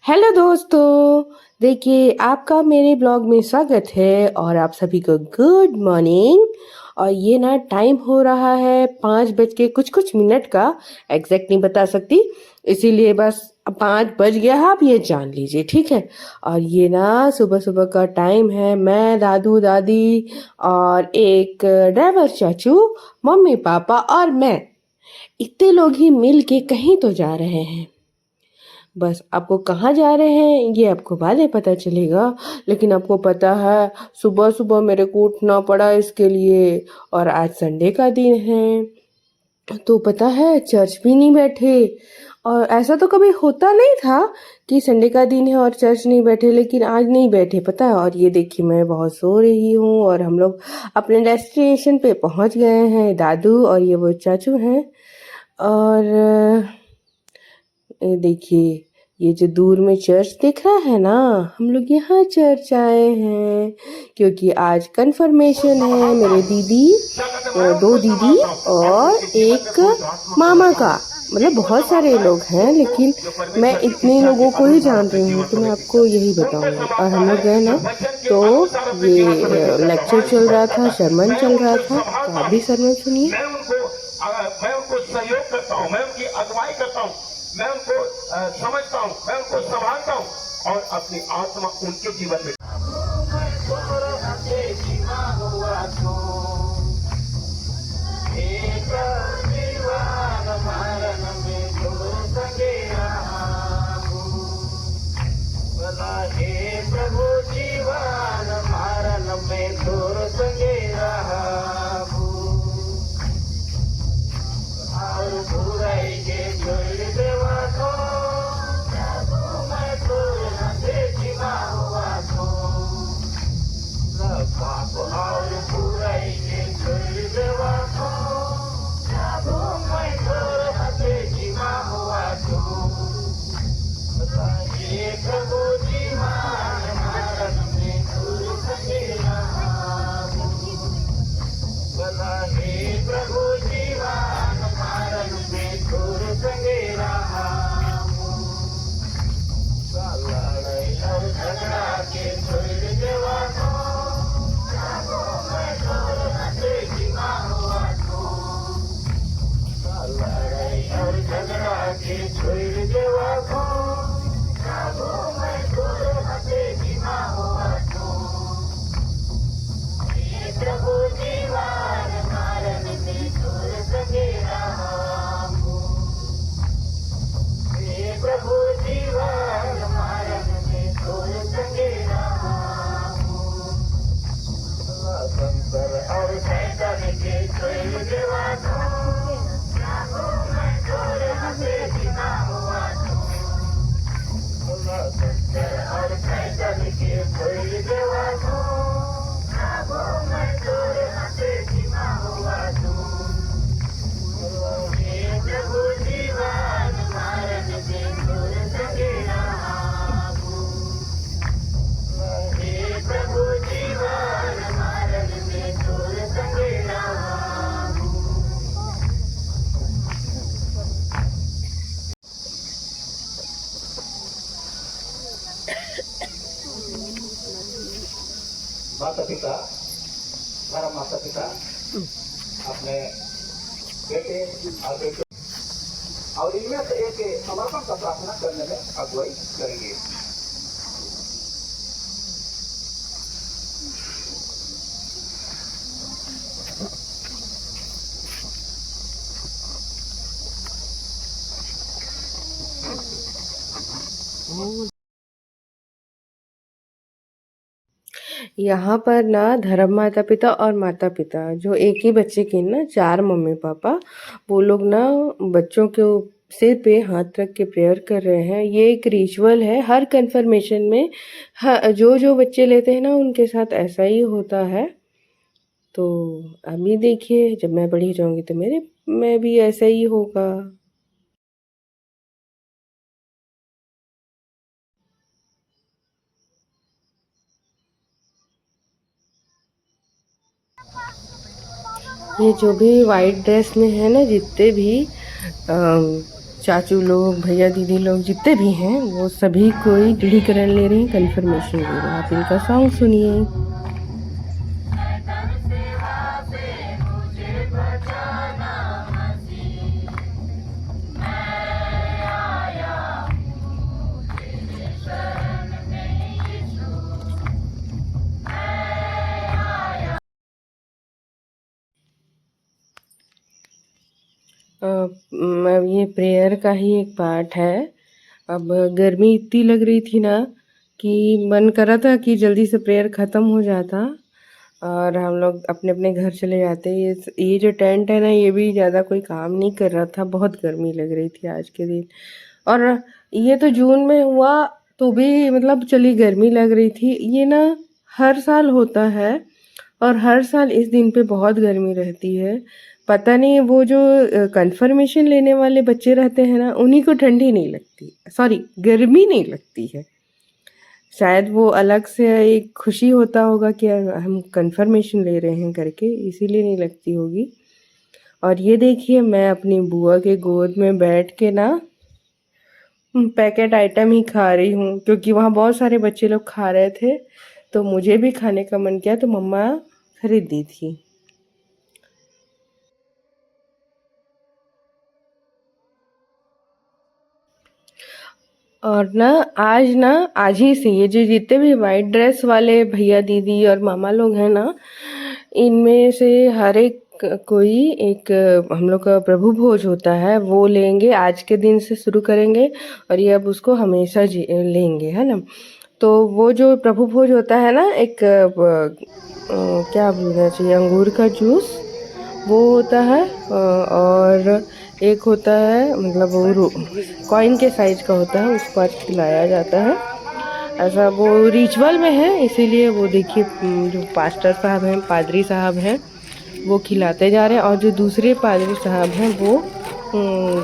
Hello दोस्तों, देखिए आपका मेरे ब्लॉग में स्वागत है और आप सभी को गुड मॉर्निंग। और ये ना टाइम हो रहा है 5 बज के कुछ मिनट का। एग्जैक्ट नहीं बता सकती, इसीलिए बस 5 बज गया है, आप ये जान लीजिए, ठीक है। और ये ना सुबह सुबह का टाइम है। मैं, दादू दादी और एक ड्राइवर चाचू, मम्मी पापा और मैं, इतने लोग ही मिल के कहीं तो जा रहे हैं। बस आपको कहाँ जा रहे हैं ये आपको बाद में पता चलेगा, लेकिन आपको पता है सुबह सुबह मेरे को उठना पड़ा इसके लिए। और आज संडे का दिन है, तो पता है चर्च भी नहीं बैठे। और ऐसा तो कभी होता नहीं था कि संडे का दिन है और चर्च नहीं बैठे, लेकिन आज नहीं बैठे, पता है। और ये देखिए मैं बहुत सो रही हूँ और हम लोग अपने डेस्टिनेशन पे पहुँच गए हैं, दादू और ये वो चाचू हैं। और ये देखिए, ये जो दूर में चर्च दिख रहा है ना, हम लोग यहाँ चर्च आए हैं क्योंकि आज कंफर्मेशन है मेरे दीदी, दो दीदी और एक मामा का। मतलब बहुत सारे लोग हैं, लेकिन मैं इतने लोगों को ही जान रही हूँ, तो मैं आपको यही बताऊंगी। और हम लोग गए ना, तो ये लेक्चर चल रहा था, सरमन चल रहा था, तो आप भी सरमन सुनिए। मैं उनको सहयोग करता हूँ, मैं उनकी अगुवाई करता हूँ, मैं उनको समझता हूँ, मैं उनको संभालता हूँ और अपनी आत्मा उनके जीवन में प्रभु जीवन मारन में दूर संगे रहा और बुराई के छोड़ देवा को मैं तो देखा हुआ तो पाप और बुराई के छोड़ देवा को मैं तो देखा हुआ तो ये प्रभु जीवन मारन में दूर संगे रहा भला हे प्रभु जीवन मारन में दूर संगे रहा लड़ाई और झगड़ा के छोड़ देवा को मैं छोड़ देखा हुआ तो लड़ाई और झगड़ा के छोड़ देवा को मैं छोड़ देखा हुआ तो प्रभु जीवन मारन में दूर संगे रहा प्रभु जीवन मारन में दूर संगे रहा संसार और शैतान के छोड़ देवा मैं छोड़ देखा हुआ संसार और शैतान के छोड़ देवा मैं छोड़ देखा हुआ प्रभु जीवन मारन में दूर संगे रहा प्रभु जीवन मारन में दूर संगे रहा माता पिता, हमारा माता पिता अपने बेटे और बेटे और इनमें से एक समर्पण का प्रार्थना करने में अगुवाई करेंगे। यहाँ पर ना धर्म माता पिता और माता पिता, जो एक ही बच्चे के ना 4 मम्मी पापा, वो लोग ना बच्चों के सिर पे हाथ रख के प्रेयर कर रहे हैं। ये एक रिचुअल है हर कन्फर्मेशन में। जो जो बच्चे लेते हैं ना उनके साथ ऐसा ही होता है। तो अभी देखिए, जब मैं बड़ी हो जाऊंगी तो मेरे में भी ऐसा ही होगा। ये जो भी वाइट ड्रेस में है ना, जितने भी चाचू लोग, भैया दीदी लोग जितने भी हैं वो सभी कोई दृढ़ीकरण ले रहे हैं, कन्फर्मेशन ले रहे हैं। आप इनका सॉन्ग सुनिए। ये प्रेयर का ही एक पार्ट है। अब गर्मी इतनी लग रही थी ना कि मन कर रहा था कि जल्दी से प्रेयर ख़त्म हो जाता और हम लोग अपने अपने घर चले जाते। ये जो टेंट है ना, ये भी ज़्यादा कोई काम नहीं कर रहा था, बहुत गर्मी लग रही थी आज के दिन। और ये तो जून में हुआ तो भी मतलब चली गर्मी लग रही थी। ये ना हर साल होता है और हर साल इस दिन पे बहुत गर्मी रहती है। पता नहीं वो जो कन्फर्मेशन लेने वाले बच्चे रहते हैं ना, उन्हीं को ठंडी नहीं लगती, सॉरी गर्मी नहीं लगती है। शायद वो अलग से एक खुशी होता होगा कि हम कन्फर्मेशन ले रहे हैं करके, इसीलिए नहीं लगती होगी। और ये देखिए मैं अपनी बुआ के गोद में बैठ के ना पैकेट आइटम ही खा रही हूँ, क्योंकि वहाँ बहुत सारे बच्चे लोग खा रहे थे तो मुझे भी खाने का मन किया, तो मम्मा खरीद दी थी। और ना आज ही से ये जो जितने भी वाइट ड्रेस वाले भैया दीदी और मामा लोग हैं ना, इनमें से हर एक कोई एक हम लोग का प्रभु भोज होता है, वो लेंगे। आज के दिन से शुरू करेंगे और ये अब उसको हमेशा लेंगे, है ना। तो वो जो प्रभु भोज होता है ना, एक क्या बोलना चाहिए, अंगूर का जूस वो होता है, और एक होता है मतलब वो कॉइन के साइज का होता है, उसको आज खिलाया जाता है। ऐसा वो रिचुअल में है, इसीलिए वो देखिए जो पास्टर साहब हैं, पादरी साहब हैं, वो खिलाते जा रहे हैं और जो दूसरे पादरी साहब हैं वो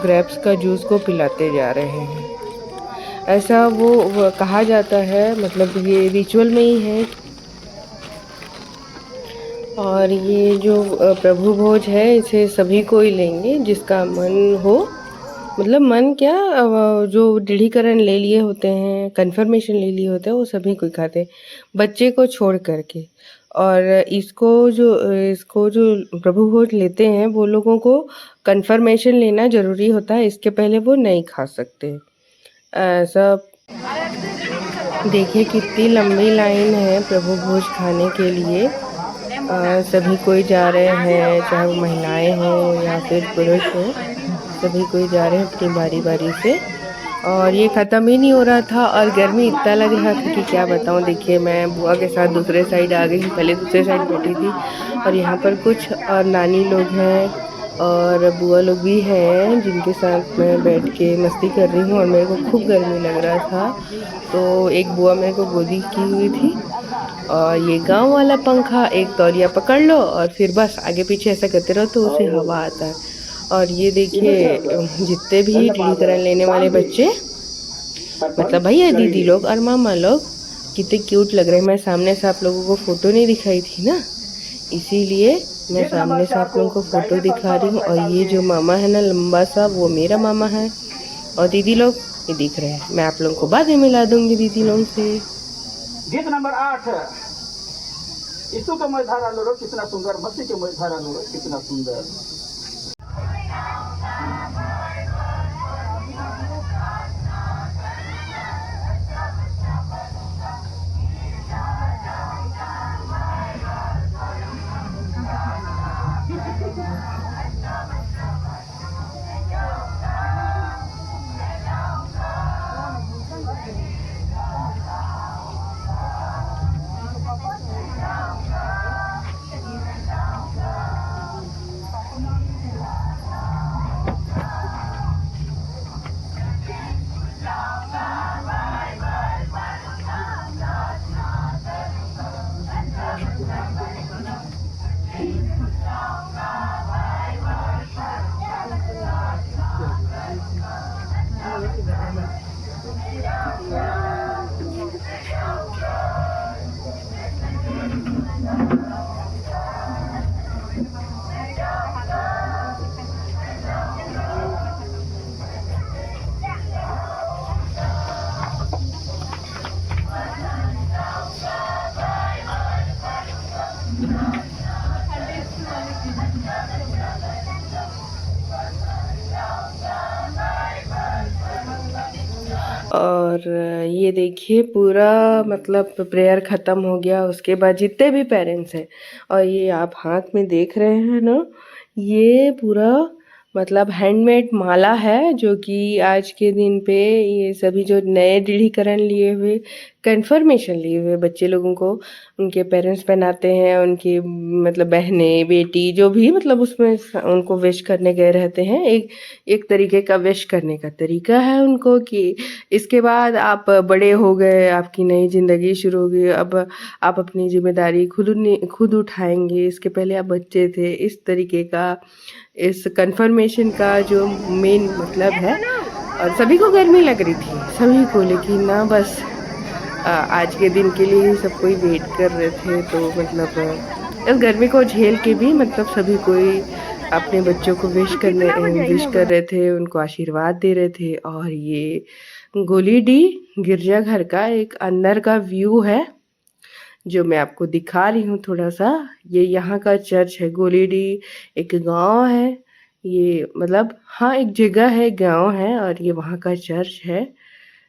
ग्रेप्स का जूस को पिलाते जा रहे हैं। ऐसा वो कहा जाता है, मतलब ये रिचुअल में ही है। और ये जो प्रभु भोज है इसे सभी कोई लेंगे जिसका मन हो, मतलब मन क्या, जो दृढ़ीकरण ले लिए होते हैं, कन्फर्मेशन ले लिए होते हैं, वो सभी कोई खाते हैं, बच्चे को छोड़ करके। और इसको जो प्रभु भोज लेते हैं वो लोगों को कन्फर्मेशन लेना ज़रूरी होता है, इसके पहले वो नहीं खा सकते। ऐसा देखिए कितनी लंबी लाइन है प्रभु भोज खाने के लिए। सभी कोई जा रहे हैं, चाहे वो महिलाएं हों या फिर पुरुष हों, सभी कोई जा रहे हैं अपनी बारी बारी से। और ये ख़त्म ही नहीं हो रहा था और गर्मी इतना लग रहा था कि क्या बताऊँ। देखिए मैं बुआ के साथ दूसरे साइड आ गई, पहले दूसरे साइड बैठी थी और यहाँ पर कुछ और नानी लोग हैं और बुआ लोग भी हैं जिनके साथ मैं बैठ के मस्ती कर रही हूँ। और मेरे को खूब गर्मी लग रहा था, तो एक बुआ मेरे को गोदी की हुई थी और ये गांव वाला पंखा, एक तौलिया पकड़ लो और फिर बस आगे पीछे ऐसा करते रहो तो उसे हवा आता है। और ये देखिए जितने भी दृढ़ीकरण लेने वाले बच्चे, मतलब भैया दीदी लोग और मामा लोग कितने क्यूट लग रहे हैं। मैं सामने से आप लोगों को फ़ोटो नहीं दिखाई थी ना, इसीलिए मैं सामने से आप लोगों को फ़ोटो दिखा रही हूँ। और ये जो मामा है ना लंबा सा, वो मेरा मामा है और दीदी लोग ये दिख रहे हैं। मैं आप लोगों को बाद में मिला दूँगी दीदी लोग से। गीत नंबर 8, यीशु के मय धारा लो कितना सुंदर, मसीह के मय धारा लो कितना सुंदर। और ये देखिए पूरा मतलब प्रेयर ख़त्म हो गया। उसके बाद जितने भी पेरेंट्स हैं और ये आप हाथ में देख रहे हैं ना, ये पूरा मतलब हैंडमेड माला है जो कि आज के दिन पे ये सभी जो नए दृढ़ीकरण लिए हुए कंफर्मेशन लिए हुए बच्चे लोगों को उनके पेरेंट्स पहनाते हैं। उनकी मतलब बहनें बेटी जो भी मतलब उसमें उनको विश करने गए रहते हैं। एक एक तरीके का विश करने का तरीका है उनको कि इसके बाद आप बड़े हो गए, आपकी नई ज़िंदगी शुरू हो गई, अब आप अपनी ज़िम्मेदारी खुद उठाएंगे, इसके पहले आप बच्चे थे। इस तरीके का इस कन्फर्मेशन का जो मेन मतलब है। और सभी को गर्मी लग रही थी सभी को, लेकिन ना बस आज के दिन के लिए ही सब कोई वेट कर रहे थे। तो मतलब इस गर्मी को झेल के भी मतलब सभी कोई अपने बच्चों को विश कर रहे थे, उनको आशीर्वाद दे रहे थे। और ये गोलीडी गिरजाघर का एक अंदर का व्यू है जो मैं आपको दिखा रही हूँ थोड़ा सा। ये यहाँ का चर्च है। गोलीडी एक गांव है, ये मतलब हाँ एक जगह है, गांव है, और ये वहाँ का चर्च है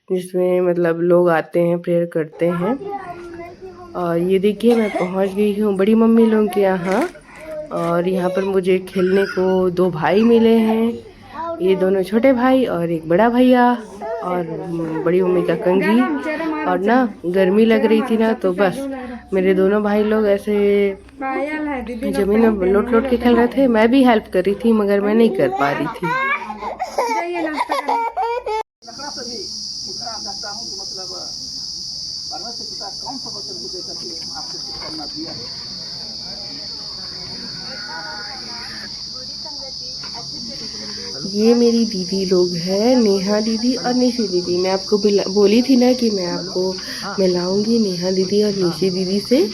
जिसमें मतलब लोग आते हैं, प्रेयर करते हैं। और ये देखिए मैं पहुँच गई हूँ बड़ी मम्मी लोगों के यहाँ। और यहाँ पर मुझे खेलने को 2 भाई मिले हैं, ये दोनों छोटे भाई और एक बड़ा भैया और बड़ी मम्मी का कंघी। और ना गर्मी लग रही थी ना, तो बस मेरे दोनों भाई लोग ऐसे ज़मीन में लोट लोट के खेल रहे थे। मैं भी हेल्प कर रही थी मगर मैं नहीं कर पा रही थी। लकड़ा से भी इतना कहता हूँ कि मतलब परमेश्वर से पिता कौन सा वचन को दे करके आपको शुभकामना दिया है। ये मेरी दीदी लोग हैं, नेहा दीदी और निशी दीदी। मैं आपको बोली थी ना कि मैं आपको मिलाऊंगी नेहा दीदी और निशी दीदी से।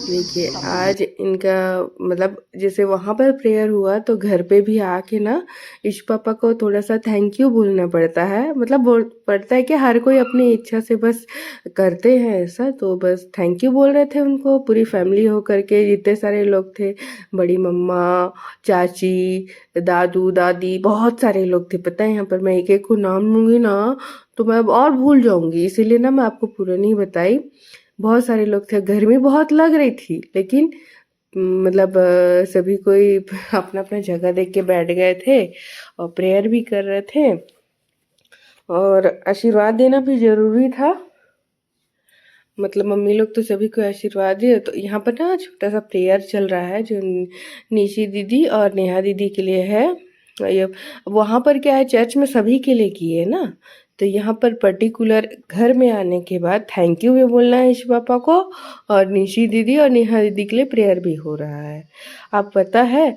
देखिए आज इनका मतलब जैसे वहाँ पर प्रेयर हुआ तो घर पे भी आके ना ईश पापा को थोड़ा सा थैंक यू बोलना पड़ता है। मतलब पड़ता है कि हर कोई अपनी इच्छा से बस करते हैं ऐसा, तो बस थैंक यू बोल रहे थे उनको पूरी फैमिली हो करके, जितने सारे लोग थे, बड़ी मम्मा, चाची, दादू दादी, बहुत सारे लोग थे। पता है यहाँ पर मैं एक एक को नाम लूँगी ना तो मैं और भूल जाऊँगी, इसीलिए ना मैं आपको पूरा नहीं बताई। बहुत सारे लोग थे, गर्मी बहुत लग रही थी, लेकिन मतलब सभी कोई अपना अपना जगह देख के बैठ गए थे और प्रेयर भी कर रहे थे और आशीर्वाद देना भी ज़रूरी था। मतलब मम्मी लोग तो सभी को आशीर्वाद दिए। तो यहाँ पर ना छोटा सा प्रेयर चल रहा है जो निशी दीदी और नेहा दीदी के लिए है। ये वहाँ पर क्या है, चर्च में सभी के लिए किए ना, तो यहाँ पर पर्टिकुलर घर में आने के बाद थैंक यू भी बोलना है ईश पापा को, और निशी दीदी और नेहा दीदी के लिए प्रेयर भी हो रहा है। आप पता है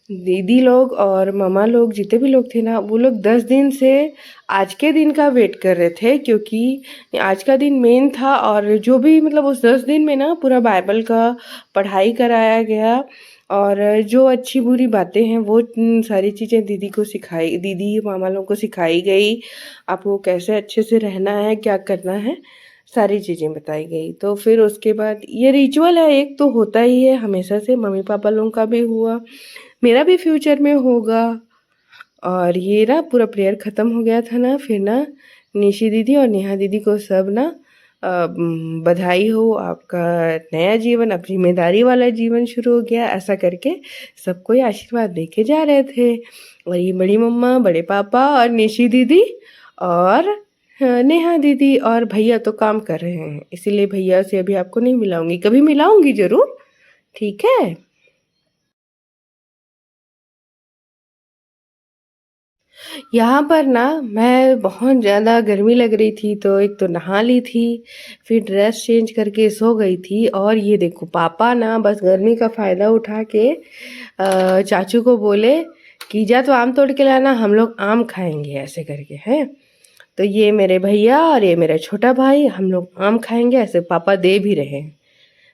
दीदी लोग और मामा लोग जितने भी लोग थे ना, वो लोग 10 दिन से आज के दिन का वेट कर रहे थे, क्योंकि आज का दिन मेन था। और जो भी मतलब उस 10 दिन में ना पूरा बाइबल का पढ़ाई कराया गया और जो अच्छी बुरी बातें हैं वो सारी चीज़ें दीदी को सिखाई, दीदी मामा लोगों को सिखाई गई। आपको कैसे अच्छे से रहना है, क्या करना है, सारी चीज़ें बताई गई। तो फिर उसके बाद ये रिचुअल है, एक तो होता ही है हमेशा से, मम्मी पापा लोगों का भी हुआ, मेरा भी फ्यूचर में होगा। और ये ना पूरा प्रेयर ख़त्म हो गया था ना, फिर ना निशी दीदी और नेहा दीदी को सब ना बधाई हो, आपका नया जीवन, अब जिम्मेदारी वाला जीवन शुरू हो गया, ऐसा करके सबको आशीर्वाद दे के जा रहे थे। और ये बड़ी मम्मा, बड़े पापा और निशी दीदी और नेहा दीदी और भैया तो काम कर रहे हैं, इसीलिए भैया से अभी आपको नहीं मिलाऊंगी, कभी मिलाऊंगी ज़रूर, ठीक है। यहाँ पर ना मैं बहुत ज़्यादा गर्मी लग रही थी, तो एक तो नहा ली थी, फिर ड्रेस चेंज करके सो गई थी। और ये देखो पापा ना बस गर्मी का फ़ायदा उठा के चाचू को बोले कि जा तो आम तोड़ के लाना, हम लोग आम खाएंगे, ऐसे करके हैं। तो ये मेरे भैया और ये मेरा छोटा भाई, हम लोग आम खाएंगे, ऐसे पापा दे भी रहे हैं।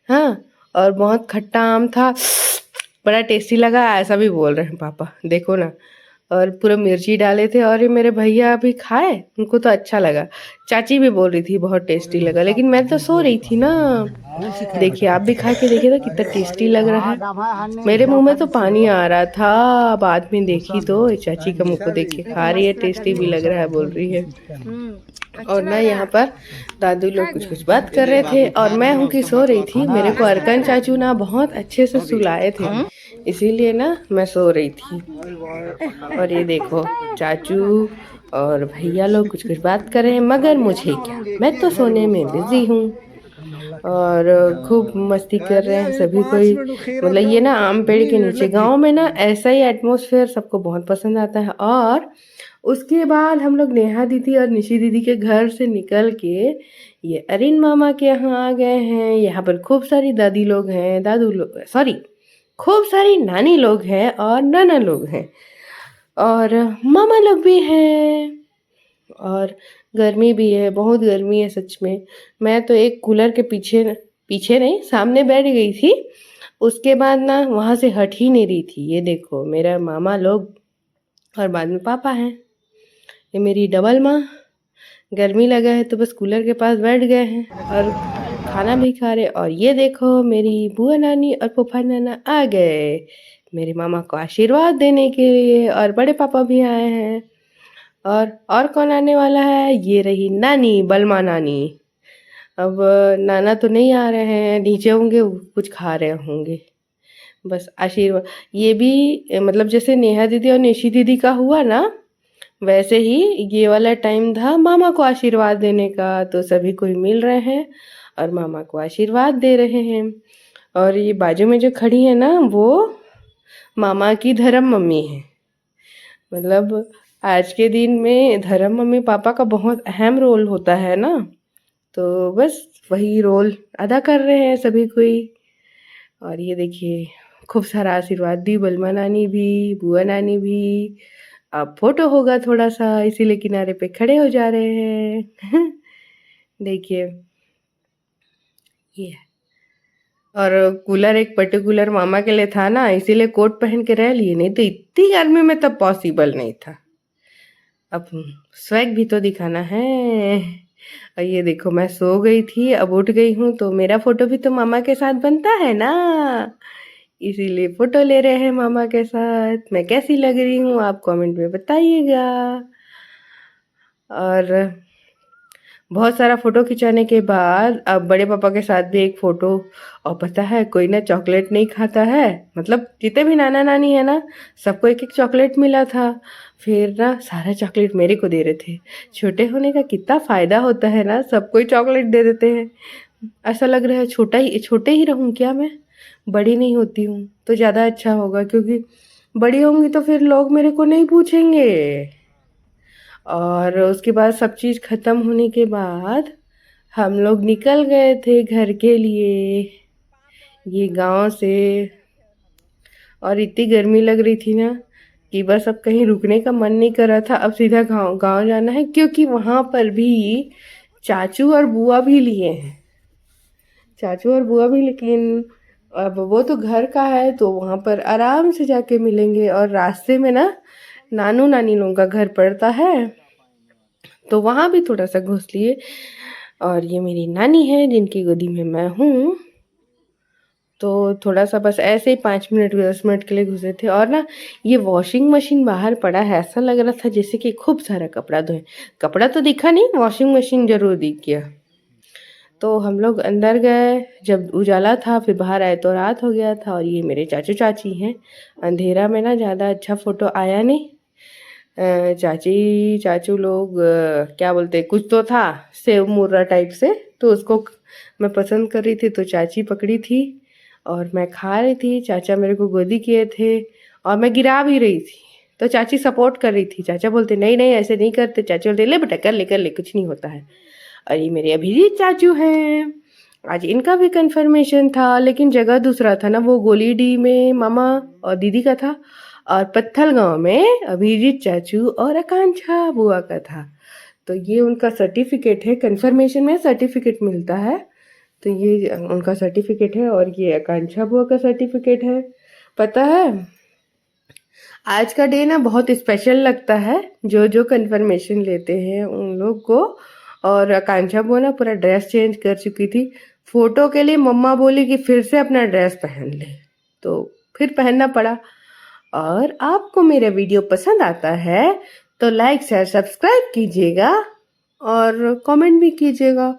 हाँ, और बहुत खट्टा आम था, बड़ा टेस्टी लगा, ऐसा भी बोल रहे हैं पापा, देखो ना। और पूरा मिर्ची डाले थे और ये मेरे भैया भी खाए, उनको तो अच्छा लगा। चाची भी बोल रही थी बहुत टेस्टी लगा, लेकिन मैं तो सो रही थी ना। देखिए आप भी खा के देखिए तो कितना टेस्टी लग रहा है। मेरे मुंह में तो पानी आ रहा था, बाद में देखी तो चाची का मुंह को देख के खा रही है, टेस्टी भी लग रहा है बोल रही है। और ना यहाँ पर दादू लोग कुछ कुछ बात कर रहे थे और मैं हूँ कि सो रही थी। मेरे को अरकन चाचू ना बहुत अच्छे से सुलाए थे, इसीलिए ना मैं सो रही थी। और ये देखो चाचू और भैया लोग कुछ कुछ बात कर रहे हैं, मगर मुझे क्या, मैं तो सोने में बिजी हूँ। और खूब मस्ती कर रहे हैं सभी कोई। मतलब ये ना आम पेड़ के नीचे गांव में ना ऐसा ही एटमॉस्फेयर सबको बहुत पसंद आता है। और उसके बाद हम लोग नेहा दीदी और निशी दीदी के घर से निकल के ये अरिन मामा के यहाँ आ गए हैं। यहाँ पर खूब सारी दादी लोग हैं, दादू लोग, सॉरी, खूब सारी नानी लोग हैं और नाना लोग हैं और मामा लोग भी हैं। और गर्मी भी है, बहुत गर्मी है सच में। मैं तो एक कूलर के पीछे पीछे नहीं, सामने बैठ गई थी। उसके बाद ना वहाँ से हट ही नहीं रही थी। ये देखो मेरा मामा लोग और बाद में पापा हैं। ये मेरी डबल माँ, गर्मी लगा है तो बस कूलर के पास बैठ गए हैं और खाना भी खा रहे। और ये देखो मेरी बुआ नानी और फूफा नाना आ गए मेरे मामा को आशीर्वाद देने के लिए, और बड़े पापा भी आए हैं। और कौन आने वाला है? ये रही नानी, बलमा नानी। अब नाना तो नहीं आ रहे हैं, नीचे होंगे, कुछ खा रहे होंगे। बस आशीर्वाद, ये भी मतलब जैसे नेहा दीदी और निशी दीदी का हुआ ना, वैसे ही ये वाला टाइम था मामा को आशीर्वाद देने का। तो सभी कोई मिल रहे हैं और मामा को आशीर्वाद दे रहे हैं। और ये बाजू में जो खड़ी है ना, वो मामा की धर्म मम्मी है। मतलब आज के दिन में धर्म मम्मी पापा का बहुत अहम रोल होता है ना, तो बस वही रोल अदा कर रहे हैं सभी कोई। और ये देखिए खूब सारा आशीर्वाद दी, बलमा नानी भी, बुआ नानी भी। अब फोटो होगा थोड़ा सा, इसीलिए किनारे पे खड़े हो जा रहे हैं। देखिए ये, और कूलर एक पर्टिकुलर मामा के लिए था ना, इसीलिए कोट पहन के रह लिए, नहीं तो इतनी गर्मी में तब पॉसिबल नहीं था। अब स्वैग भी तो दिखाना है। और ये देखो मैं सो गई थी, अब उठ गई हूँ, तो मेरा फोटो भी तो मामा के साथ बनता है ना, इसीलिए फोटो ले रहे हैं मामा के साथ। मैं कैसी लग रही हूँ आप कमेंट में बताइएगा। और बहुत सारा फोटो खिंचाने के बाद अब बड़े पापा के साथ भी एक फोटो। और पता है कोई ना चॉकलेट नहीं खाता है, मतलब जितने भी नाना नानी है ना, सबको एक एक चॉकलेट मिला था। फिर ना सारा चॉकलेट मेरे को दे रहे थे। छोटे होने का कितना फ़ायदा होता है ना, सबको ही चॉकलेट दे देते हैं। ऐसा लग रहा है छोटे ही रहूं क्या मैं, बड़ी नहीं होती हूँ तो ज़्यादा अच्छा होगा, क्योंकि बड़ी होंगी तो फिर लोग मेरे को नहीं पूछेंगे। और उसके बाद सब चीज़ ख़त्म होने के बाद हम लोग निकल गए थे घर के लिए, ये गांव से। और इतनी गर्मी लग रही थी ना कि बस अब कहीं रुकने का मन नहीं कर रहा था। अब सीधा गांव जाना है, क्योंकि वहाँ पर भी चाचू और बुआ भी लिए हैं, चाचू और बुआ भी। लेकिन अब वो तो घर का है तो वहाँ पर आराम से जाके मिलेंगे। और रास्ते में ना नानू नानी लोगों का घर पड़ता है, तो वहाँ भी थोड़ा सा घुस लिए। और ये मेरी नानी है जिनकी गोदी में मैं हूँ, तो थोड़ा सा बस ऐसे ही 5 मिनट 10 मिनट के लिए घुसे थे। और ना ये वॉशिंग मशीन बाहर पड़ा है, ऐसा लग रहा था जैसे कि खूब सारा कपड़ा धोए। कपड़ा तो दिखा नहीं, वॉशिंग मशीन जरूर दिख गया। तो हम लोग अंदर गए, जब उजाला था, फिर बाहर आए तो रात हो गया था। और ये मेरे चाचू चाची हैं। अंधेरा में ना ज़्यादा अच्छा फ़ोटो आया नहीं। चाची चाचू लोग क्या बोलते, कुछ तो था सेव मुर्रा टाइप से, तो उसको मैं पसंद कर रही थी तो चाची पकड़ी थी और मैं खा रही थी। चाचा मेरे को गोदी किए थे और मैं गिरा भी रही थी, तो चाची सपोर्ट कर रही थी। चाचा बोलते नहीं नहीं ऐसे नहीं करते, चाची बोलते ले बेटा कर ले कुछ नहीं होता है। और ये मेरे अभिजीत चाचू हैं। आज इनका भी कंफर्मेशन था, लेकिन जगह दूसरा था ना, वो गोली डी में मामा और दीदी का था, और पत्थल गांव में अभिजीत चाचू और आकांक्षा बुआ का था। तो ये उनका सर्टिफिकेट है, कंफर्मेशन में सर्टिफिकेट मिलता है, तो ये उनका सर्टिफिकेट है और ये आकांक्षा बुआ का सर्टिफिकेट है। पता है आज का डे ना बहुत स्पेशल लगता है, जो जो कंफर्मेशन लेते हैं उन लोग को। और आकांक्षा बुआ ना पूरा ड्रेस चेंज कर चुकी थी फोटो के लिए। मम्मा बोली कि फिर से अपना ड्रेस पहन ले, तो फिर पहनना पड़ा। और आपको मेरा वीडियो पसंद आता है तो लाइक शेयर सब्सक्राइब कीजिएगा। और कमेंट भी कीजिएगा।